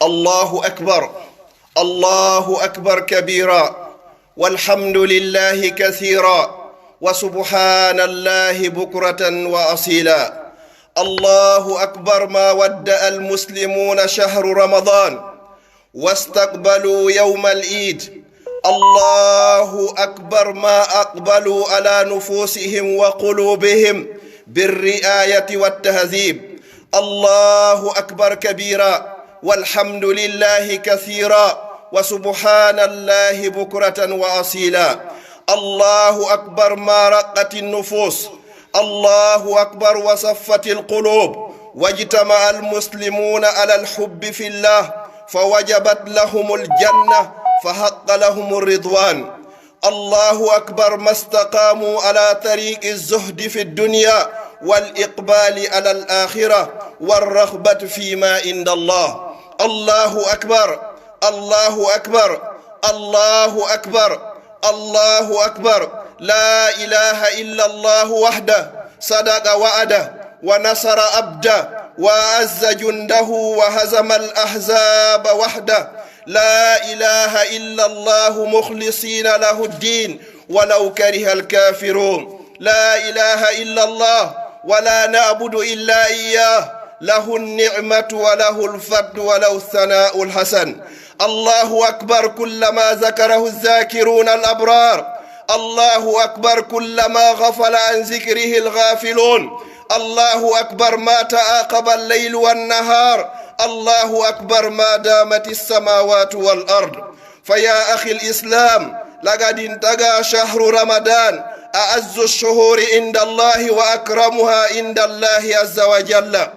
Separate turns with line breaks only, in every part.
الله أكبر. الله أكبر كبيرا، والحمد لله كثيرا، وسبحان الله بكرة وأصيلا. الله أكبر ما ودع المسلمون شهر رمضان واستقبلوا يوم العيد. الله أكبر ما أقبلوا على نفوسهم وقلوبهم بالرعاية والتهذيب. الله أكبر كبيرا، والحمد لله كثيرا، وسبحان الله بكرة وأصيلا. الله أكبر ما رقت النفوس. الله أكبر وصفت القلوب، واجتمع المسلمون على الحب في الله فوجبت لهم الجنة فحق لهم الرضوان. الله أكبر ما استقاموا على طريق الزهد في الدنيا والإقبال على الآخرة والرغبة فيما عند الله. الله أكبر. الله أكبر. الله أكبر. الله أكبر. لا إله إلا الله وحده صدق وعده ونصر عبده وأعز جنده وهزم الأحزاب وحده. لا إله إلا الله مخلصين له الدين ولو كره الكافرون. لا إله إلا الله ولا نعبد إلا إياه، له النعمة وله الفضل وله الثناء الحسن. الله أكبر كلما ذكره الذاكرون الأبرار. الله أكبر كلما غفل عن ذكره الغافلون. الله أكبر ما تعاقب الليل والنهار. الله أكبر ما دامت السماوات والأرض. فيا أخي الإسلام، لقد انتهى شهر رمضان، أعز الشهور عند الله وأكرمها عند الله عز وجل.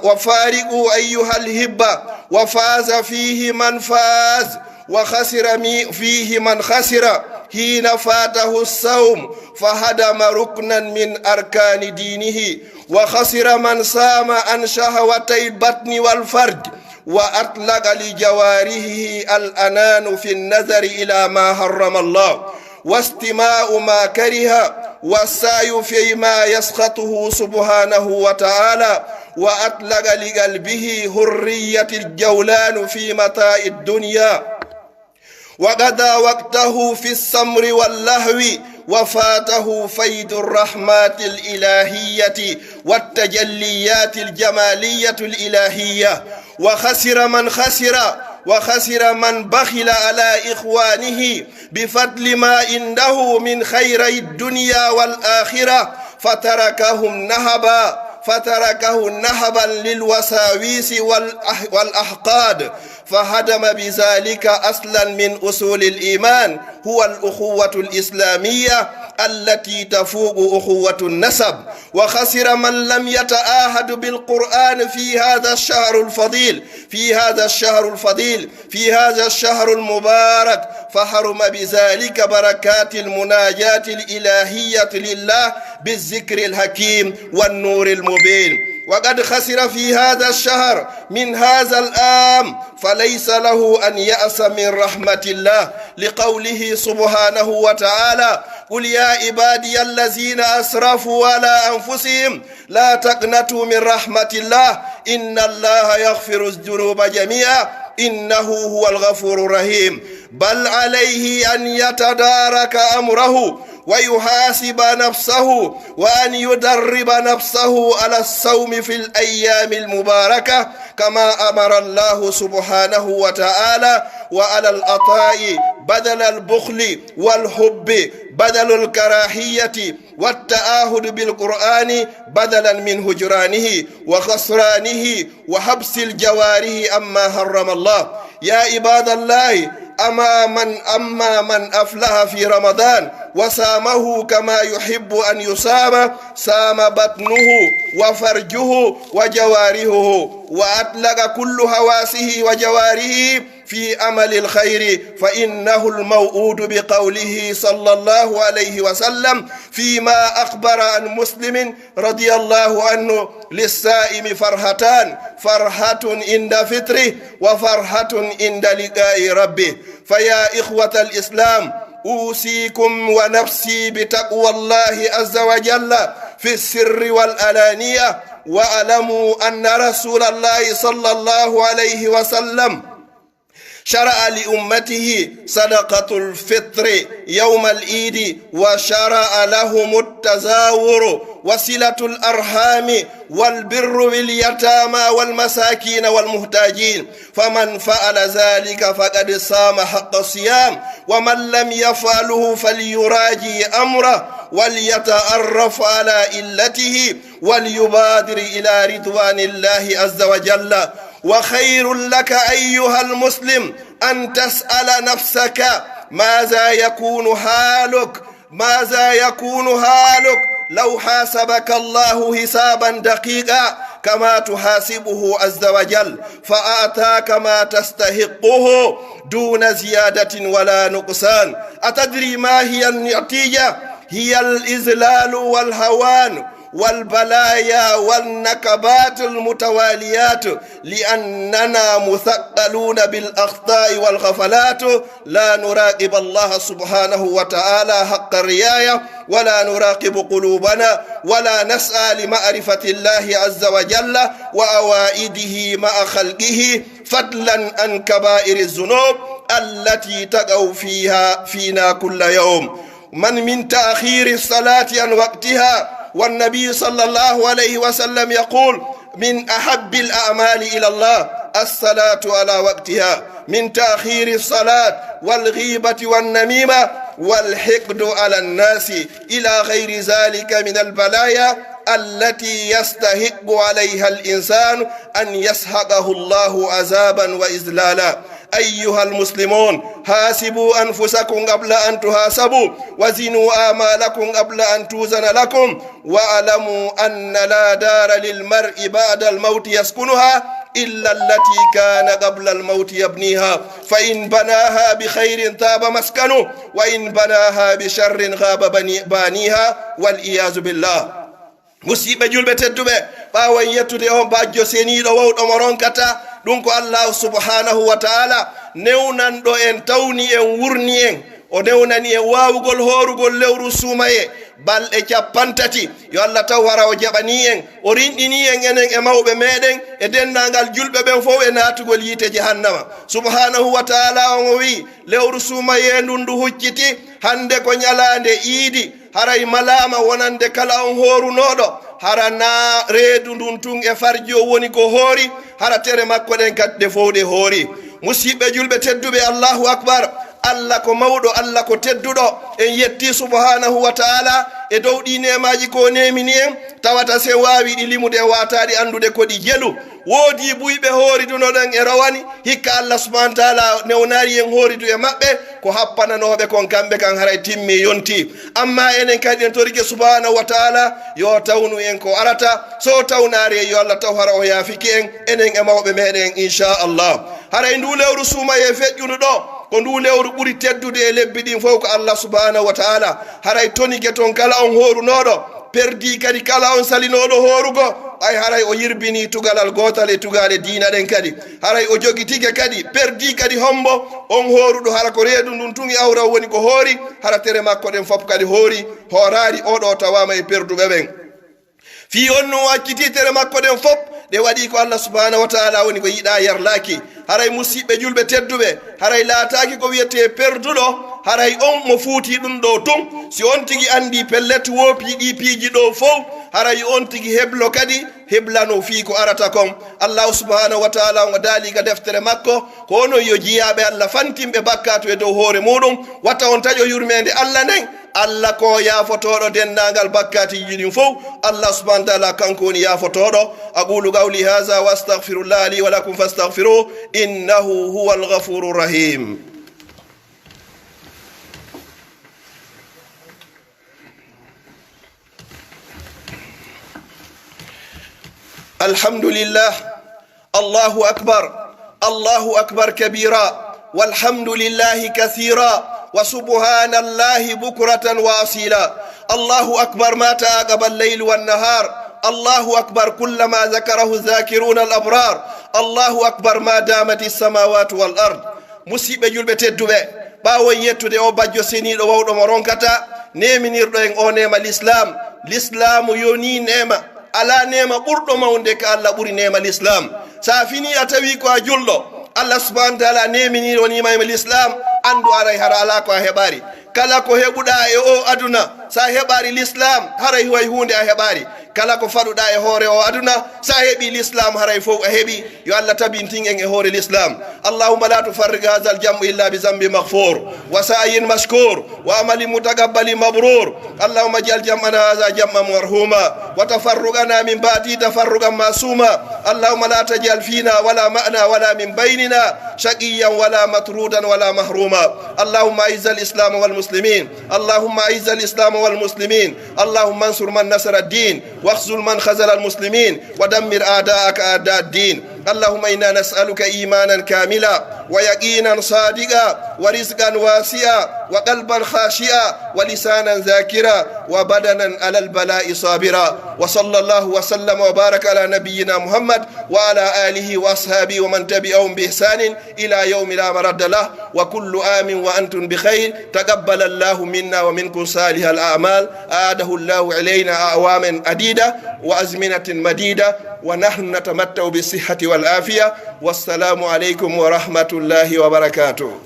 وفارقوا أيها الهبة، وفاز فيه من فاز وخسر فيه من خسر حين فاته الصوم فهدم ركنا من أركان دينه، وخسر من صام عن شهوتي البطن والفرج وأطلق لجوارحه الأنان في النظر إلى ما حرم الله واستماع ما كره والسعي فيما يسخطه سبحانه وتعالى، وأطلق لقلبه حرية الجولان في متاع الدنيا، وقضى وقته في السمر واللهو، وفاته فيض الرحمات الإلهية والتجليات الجمالية الإلهية. وخسر من خسر، وخسر من بخل على إخوانه بفضل ما عنده من خير الدنيا والآخرة فتركه نهبا للوساويس والأحقاد، فهدم بذلك أصلا من أصول الإيمان هو الأخوة الإسلامية التي تفوق أخوة النسب. وخسر من لم يتعاهد بالقرآن في هذا الشهر الفضيل، في هذا الشهر المبارك، فحرم بذلك بركات المناجاة الإلهية لله بالذكر الحكيم والنور المبين. وقد خسر في هذا الشهر من هذا العام فليس له أن يأس من رحمة الله، لقوله سبحانه وتعالى: قل يا عبادي الذين أسرفوا على أنفسهم لا تقنطوا من رحمة الله إن الله يغفر الذنوب جميعا إنه هو الغفور الرحيم. بل عليه أن يتدارك أمره ويحاسب نفسه وأن يدرب نفسه على الصوم في الأيام المباركة كما أمر الله سبحانه وتعالى، وعلى العطاء بدل البخل والحب بدل الكراهية، والتعاهد بالقرآن بدلا من هجرانه وخسرانه وحبس الجوارح أما حرم الله. يا عباد الله، أما من أفلح في رمضان وسامه كما يحب أن يسام، سام بطنه وفرجه وجوارحه، وأطلق كل حواسه وجوارحه في أمل الخير، فإنه الموعود بقوله صلى الله عليه وسلم فيما أخبر عن مسلم رضي الله عنه: للصائم فرحتان، فرحة عند فطره وفرحة عند لقاء ربه. فيا إخوة الإسلام، أوصيكم ونفسي بتقوى الله عز وجل في السر والألانية، واعلموا أن رسول الله صلى الله عليه وسلم شرع لأمته صدقة الفطر يوم العيد، وشرع لهم التزاور وصلة الأرحام والبر باليتامى والمساكين والمحتاجين، فمن فعل ذلك فقد صام حق الصيام، ومن لم يفعله فليراجع أمره وليتعرف على علته وليبادر إلى رضوان الله عز وجل. وخير لك أيها المسلم أن تسأل نفسك ماذا يكون حالك لو حاسبك الله حسابا دقيقا كما تحاسبه عز وجل، فآتاك ما تستحقه دون زيادة ولا نقصان. أتدري ما هي النتيجة؟ هي الإذلال والهوان والبلايا والنكبات المتواليات، لأننا مثقلون بالأخطاء والغفلات، لا نراقب الله سبحانه وتعالى حق الرعاية، ولا نراقب قلوبنا، ولا نسعى لمعرفة الله عز وجل وأوائده مع خلقه، فضلا عن كبائر الذنوب التي تقع فينا كل يوم. من تأخير الصلاة عن وقتها، والنبي صلى الله عليه وسلم يقول: من أحب الأعمال إلى الله الصلاة على وقتها. من تأخير الصلاة والغيبة والنميمة والحقد على الناس إلى غير ذلك من البلايا التي يستحق عليها الإنسان أن يسحقه الله عذابا وإذلالا. أيها المسلمون، حاسبوا أنفسكم قبل أن تحاسبوا، وزنوا آمالكم قبل أن توزن لكم، واعلموا أن لا دار للمرء بعد الموت يسكنها إلا التي كان قبل الموت يبنيها، فإن بناها بخير طاب مسكنه، وإن بناها بشر غاب بانيها، والعياذ بالله. musiɓe julɓe tedduɓe ɓawa yettude on bajjo seniɗo wawɗo mo ronkata ɗum ko Allah subhanahu wa ta'ala newnanɗo en, tawni en, wurni en, o newnani en wawugol horugol lewru suumaye balɗe 50. yo Allah taw wara o jaɓani en, o rinɗini en enen e mawɓe meɗen e dendagal julɓe ɓen fof e natugol yite jahannama. subhanahu wa ta'ala on o wi lewru suumaye ndun ndu hucciti, hande ko ñalande iidi, haray malama wonande kala on horunoɗo, hara na reedu ndun tun e farji o woni ko hoori, hara tere makko ɗen kadi ɗe fof ɗe hoori. musiɓɓe julɓe tedduɓe, Allahu akbar. Allah ko mawɗo, Allah ko tedduɗo. En yetti subhanahu wa ta'ala e dow ɗi nemaji ko nemini en, tawata sen wawi ɗi limude wataɗi andude ko ɗi jelu. woodi buyɓe hooridunoɗen e rawani, hikka Allah subhanahu wa ta'ala newnari en hooridu e maɓɓe, ko happananoɓe kon kamɓe kan haray timmi yonti. amma enen kadi en torike subhanahu wa ta'ala yo tawnu en ko arata, so tawnari yo Allah taw hara o yaafiki en enen e mawɓe meɗen inchallah. haray ndu lewru suumaye feƴƴuno ɗo ko ndu lewru ɓuri teddude e lebbi ɗin fof ko Allah subhanahu wa ta'ala. haray tonike toon kala on horunoɗo perdi, kadi kala on salinoɗo horugo, ay haray o yirbini tugalal gotal e tugale diina ɗen kadi. haray o jogitike kadi perdi kadi hombo on horuɗo, hara ko reedu ndun tungi awra woni ko hoori, hara tere makko ɗen fof kadi hoori, horari oɗo tawama e perduɓe ɓen. fi on no wacciti tere makko ɗen fof ɗe waɗi ko Allah subhanahu wa ta'ala woni ko yiɗa yarlaki. haray musiɓɓe julɓe tedduɓe, haray laataki ko wiyete perduɗo, haray on mo fuuti ɗum ɗo tun, si on tigi andi pellet woopi ɗi piiji ɗo fof, haray on tigi heblo kadi heblano fi ko arata kon. Allah subhanahu wa ta'ala o daaliga deftere makko ko onon yo jiyaɓe Allah fantimɓe bakkato e dow hoore muɗum, watta on taƴo yurmede Allah nden, Allah ko yaafotoɗo dendagal bakkatiji ɗin fof. Allah subhanahu wa ta'ala kanko woni yaafotoɗo. aqulu qawli hadha wa astaghfirullah li wa lakum fastaghfiruhu innahu huwal ghafurur rahim. alhamdulillah, Allahu akbar kabira, walhamdulillahi kathira, وسبحان الله بكرة وأصيلا. الله أكبر ما تعاقب الليل والنهار. الله أكبر كلما ذكره الذاكرون الأبرار. الله أكبر ما دامت السماوات والأرض. musiɓe julɓe tedduɓe, ɓawon yettude o bajjo seniɗo wawɗo mo ronkata neminirɗo en o nema l'islam. l'islamu yoni nema, ala nema ɓurɗo mawde ka Allah ɓuri nema l'islam sa fini a tawi ko a julɗo Allah subhanahu wa ta'ala nemini wonima e l'islam andu aray hara ala ko a heɓari kala ko heɓuɗa e o aduna sa heɓari l'islam haray way hunde a heɓari kala ko faɗuɗa e hoore o aduna sa heɓi l'islam haray fof a heɓi yo Allah tabintin en e hoore l'islam allahumma la tufarrig hadha al-jam'u illa bi dhanbi maghfur wa sa'yin mashkur wa amalin mutaqabbalin mabrur allahumma ij'al jam'ana hadha jam'an marhuma wa tafarruqana min ba'di tafarruqan masuma allahumma la taj'al fina wala ma'na wala min baynina shaqiyyan wala matrudan wala mahruma allahumma a'izz al-islam wal muslimin allahumma a'izz al-islam wal muslimin allahumma ansur man nasara ad-din واخذل من خذل المسلمين ودمر أعداءك أعداء الدين اللهم إنا نسألك إيمانا كاملا ويقينا صادقا ورزقا واسعا وقلبا خاشعا ولسانا ذاكرا وبدنا على البلاء صابرا وصلى الله وسلم وبارك على نبينا محمد وعلى آله وأصحابه ومن تبعهم بإحسان إلى يوم لا مرد له وكل عام وأنتم بخير تقبل الله منا ومنكم صالح الأعمال أعاده الله علينا أعواما عديدة وأزمنة مديدة ونحن نتمتع بالصحة والعافية والسلام عليكم ورحمة الله وبركاته.